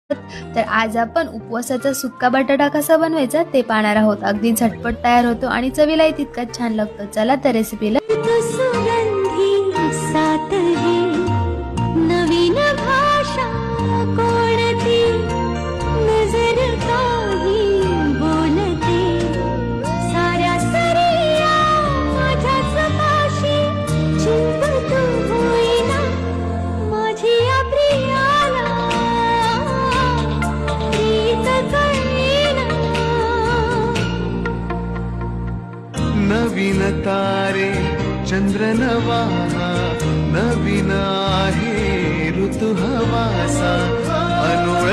तर आज आपण उपवासाचा सुक्का बटाटा कसा बनवायचा ते पाहणार आहोत. अगदी झटपट तयार होतो आणि चवीलाही तितकाच छान लागतो. चला तर रेसिपीला सुगंधी सात है नवीन भाषा कोणती नजर काही बोलते साऱ्या सरिया माझ्याच पाशी चिंत तू होईना माझी या प्रियाला प्रीत कळेना नवीन तारे चंद्र नवा नवीन आहे ऋतू हवासा अनोळा